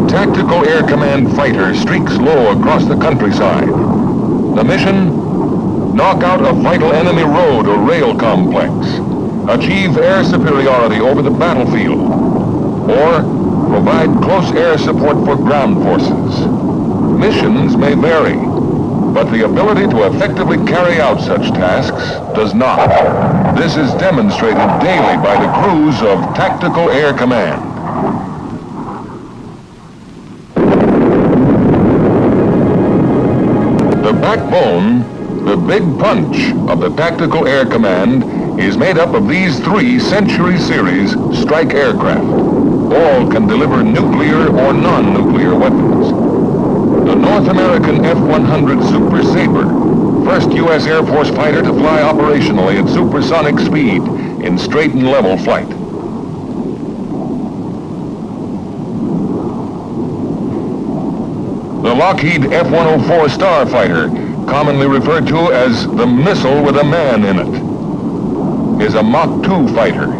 A tactical air command fighter streaks low across the countryside. The mission? Knock out a vital enemy road or rail complex. Achieve air superiority over the battlefield. Or provide close air support for ground forces. Missions may vary, but the ability to effectively carry out such tasks does not. This is demonstrated daily by the crews of Tactical Air Command. The backbone, the big punch of the Tactical Air Command is made up of these 3 Century Series strike aircraft. All can deliver nuclear or non-nuclear weapons. The North American F-100 Super Sabre, first U.S. Air Force fighter to fly operationally at supersonic speed in straight and level flight. The Lockheed F-104 Starfighter, commonly referred to as the missile with a man in it, is a Mach 2 fighter.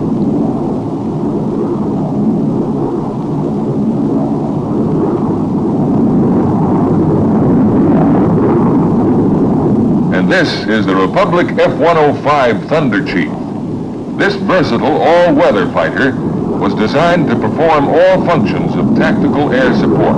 This is the Republic F-105 Thunder Chief. This versatile all-weather fighter was designed to perform all functions of tactical air support.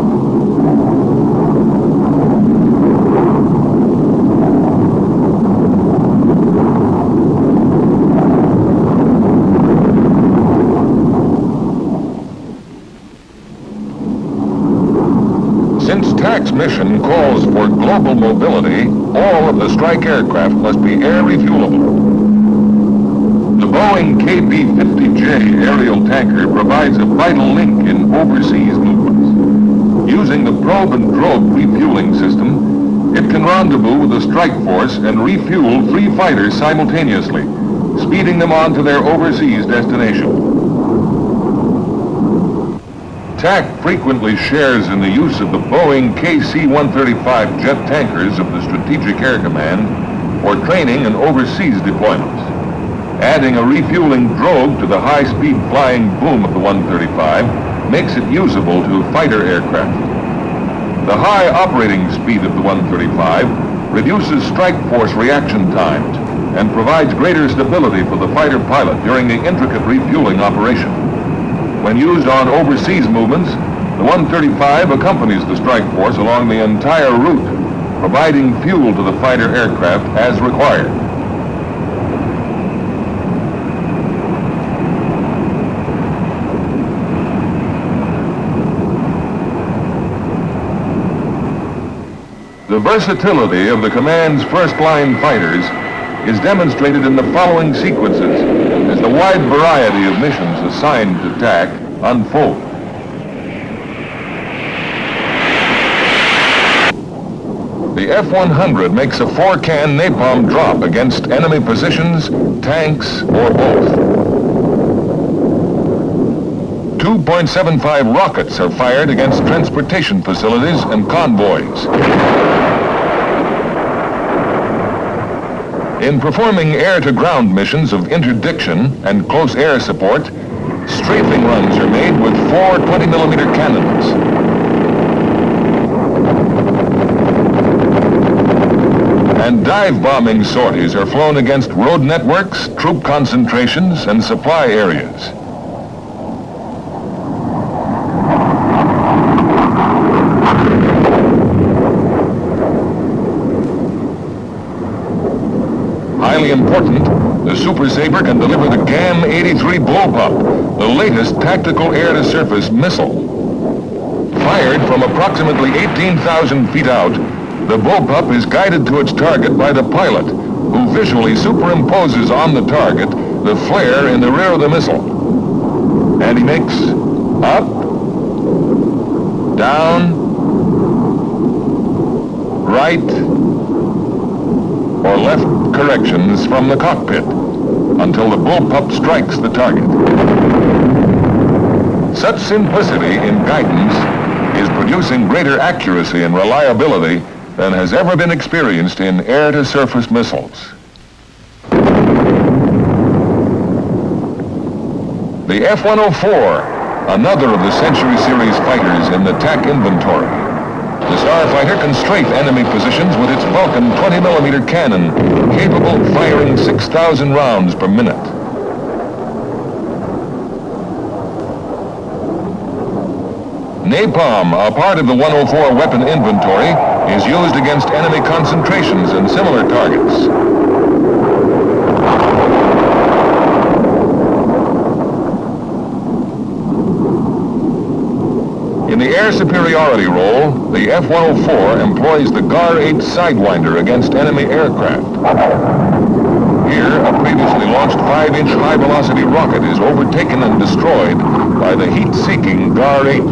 Since TAC's mission calls for global mobility, all of the strike aircraft must be air refuelable. The Boeing KP-50J aerial tanker provides a vital link in overseas movements. Using the probe and drogue refueling system, it can rendezvous with the strike force and refuel 3 fighters simultaneously, speeding them on to their overseas destination. TAC frequently shares in the use of the Boeing KC-135 jet tankers of the Strategic Air Command for training and overseas deployments. Adding a refueling drogue to the high-speed flying boom of the 135 makes it usable to fighter aircraft. The high operating speed of the 135 reduces strike force reaction times and provides greater stability for the fighter pilot during the intricate refueling operation. When used on overseas movements, the 135 accompanies the strike force along the entire route, providing fuel to the fighter aircraft as required. The versatility of the command's first-line fighters is demonstrated in the following sequences as the wide variety of missions assigned to TAC unfold. The F-100 makes a 4-can napalm drop against enemy positions, tanks, or both. 2.75 rockets are fired against transportation facilities and convoys. In performing air-to-ground missions of interdiction and close air support, strafing runs are made with 4 20-millimeter cannons. And dive bombing sorties are flown against road networks, troop concentrations, and supply areas. Highly important, the Super Sabre can deliver the GAM-83 bullpup, the latest tactical air-to-surface missile. Fired from approximately 18,000 feet out, the bullpup is guided to its target by the pilot, who visually superimposes on the target the flare in the rear of the missile. And he makes up, down, right, or left corrections from the cockpit until the bullpup strikes the target. Such simplicity in guidance is producing greater accuracy and reliability than has ever been experienced in air-to-surface missiles. The F-104 another of the Century Series fighters in the TAC inventory. The Starfighter can strafe enemy positions with its Vulcan 20mm cannon, capable of firing 6,000 rounds per minute. Napalm, a part of the 104 weapon inventory, is used against enemy concentrations and similar targets. In the air superiority role, the F-104 employs the GAR-8 Sidewinder against enemy aircraft. Here, a previously launched 5-inch high-velocity rocket is overtaken and destroyed by the heat-seeking GAR-8.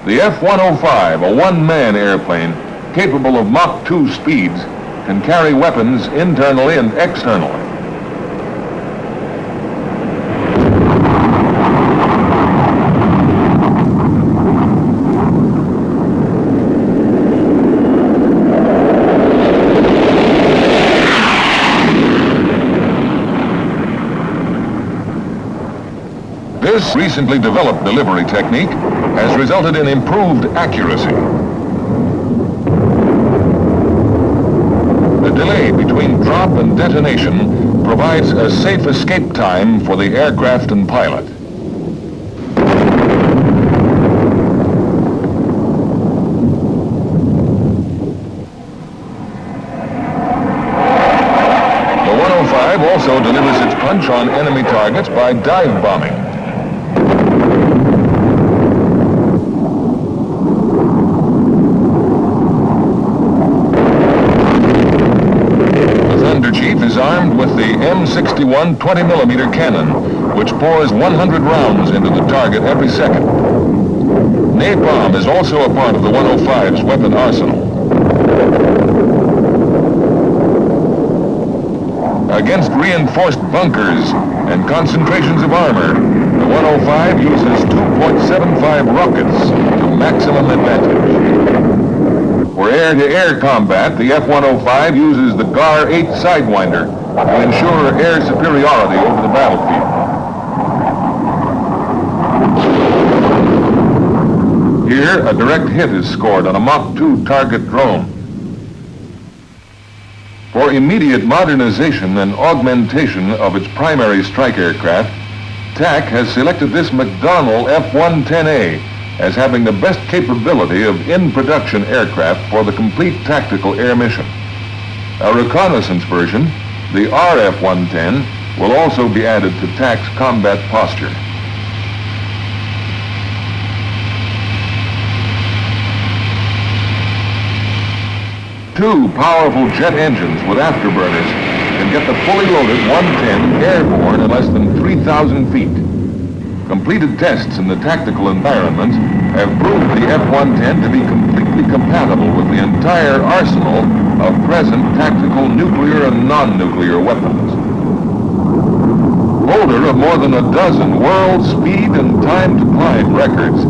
The F-105, a one-man airplane capable of Mach 2 speeds, can carry weapons internally and externally. This recently developed delivery technique has resulted in improved accuracy. The delay between drop and detonation provides a safe escape time for the aircraft and pilot. The 105 also delivers its punch on enemy targets by dive bombing. Armed with the M61 20mm cannon, which pours 100 rounds into the target every second. Napalm is also a part of the 105's weapon arsenal. Against reinforced bunkers and concentrations of armor, the 105 uses 2.75 rockets to maximum advantage. For air-to-air combat, the F-105 uses the GAR-8 Sidewinder to ensure air superiority over the battlefield. Here, a direct hit is scored on a Mach 2 target drone. For immediate modernization and augmentation of its primary strike aircraft, TAC has selected this McDonnell F-110A as having the best capability of in-production aircraft for the complete tactical air mission. A reconnaissance version, the RF-110, will also be added to TAC's combat posture. Two powerful jet engines with afterburners can get the fully loaded 110 airborne in less than 3,000 feet. Completed tests in the tactical environment have proved the F-110 to be completely compatible with the entire arsenal of present tactical nuclear and non-nuclear weapons. Holder of more than a dozen world speed and time to climb records,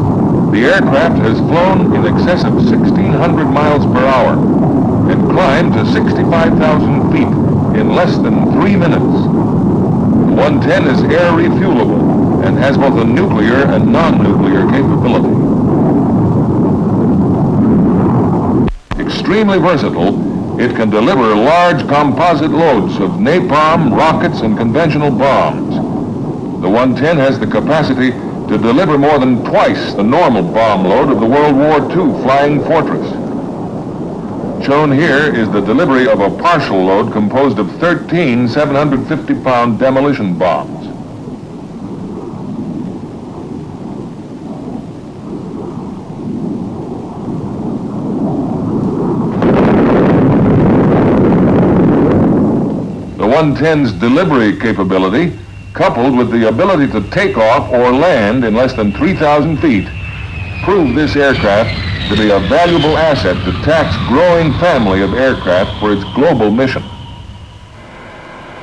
the aircraft has flown in excess of 1,600 miles per hour and climbed to 65,000 feet in less than 3 minutes. The 110 is air refuelable and has both a nuclear and non-nuclear capability. Extremely versatile, it can deliver large composite loads of napalm, rockets, and conventional bombs. The 110 has the capacity to deliver more than twice the normal bomb load of the World War II Flying Fortress. Shown here is the delivery of a partial load composed of 13 750-pound demolition bombs. The 110's delivery capability, coupled with the ability to take off or land in less than 3,000 feet, prove this aircraft to be a valuable asset to TAC's growing family of aircraft for its global mission.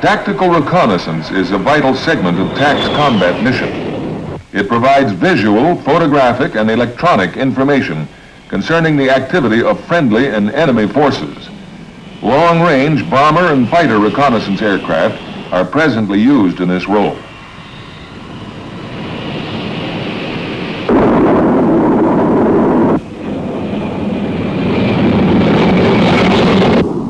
Tactical reconnaissance is a vital segment of TAC's combat mission. It provides visual, photographic, and electronic information concerning the activity of friendly and enemy forces. Long-range bomber and fighter reconnaissance aircraft are presently used in this role.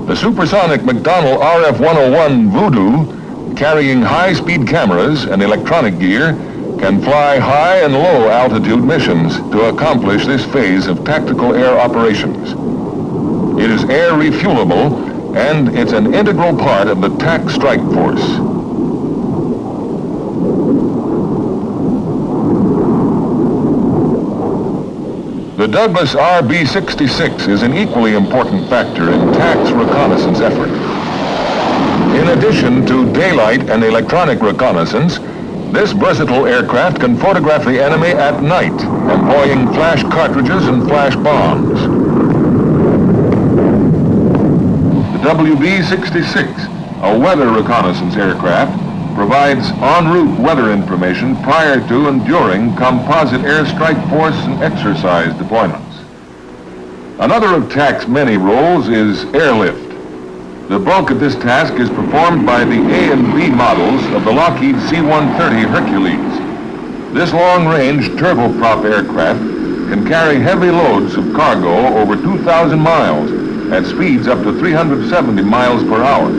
The supersonic McDonnell RF-101 Voodoo, carrying high-speed cameras and electronic gear, can fly high and low altitude missions to accomplish this phase of tactical air operations. It is air refuelable, and it's an integral part of the TAC Strike Force. The Douglas RB-66 is an equally important factor in TAC's reconnaissance effort. In addition to daylight and electronic reconnaissance, this versatile aircraft can photograph the enemy at night, employing flash cartridges and flash bombs. The WB-66, a weather reconnaissance aircraft, provides en route weather information prior to and during composite air strike force and exercise deployments. Another of TAC's many roles is airlift. The bulk of this task is performed by the A and B models of the Lockheed C-130 Hercules. This long-range turboprop aircraft can carry heavy loads of cargo over 2,000 miles at speeds up to 370 miles per hour.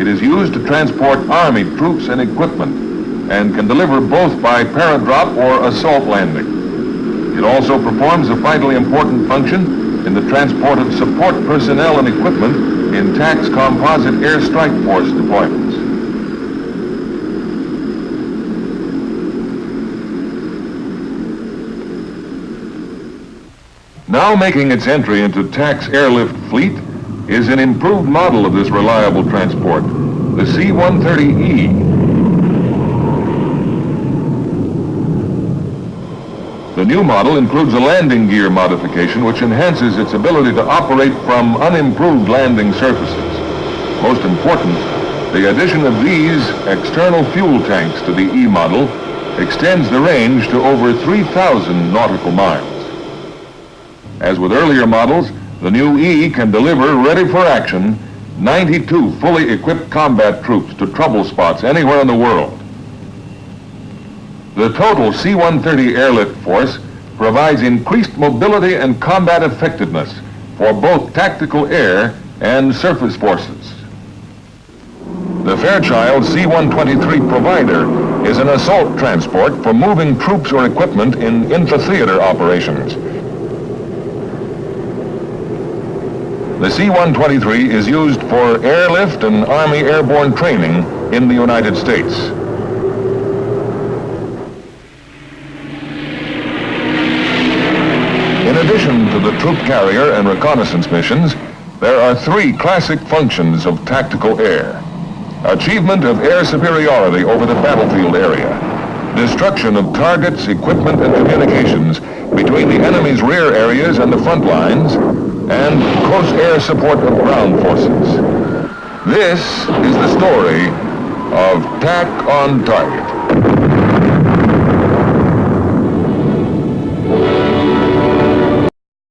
It is used to transport Army troops and equipment and can deliver both by paradrop or assault landing. It also performs a vitally important function in the transport of support personnel and equipment in TAC's composite air strike force deployments. Now making its entry into TAC's airlift fleet is an improved model of this reliable transport, the C-130E. The new model includes a landing gear modification which enhances its ability to operate from unimproved landing surfaces. Most important, the addition of these external fuel tanks to the E model extends the range to over 3,000 nautical miles. As with earlier models, the new E can deliver, ready for action, 92 fully equipped combat troops to trouble spots anywhere in the world. The total C-130 airlift force provides increased mobility and combat effectiveness for both tactical air and surface forces. The Fairchild C-123 Provider is an assault transport for moving troops or equipment in intra-theater operations. The C-123 is used for airlift and Army airborne training in the United States. In addition to the troop carrier and reconnaissance missions, there are three classic functions of tactical air. Achievement of air superiority over the battlefield area, destruction of targets, equipment, and communications between the enemy's rear areas and the front lines, and close air support of ground forces. This is the story of TAC on Target.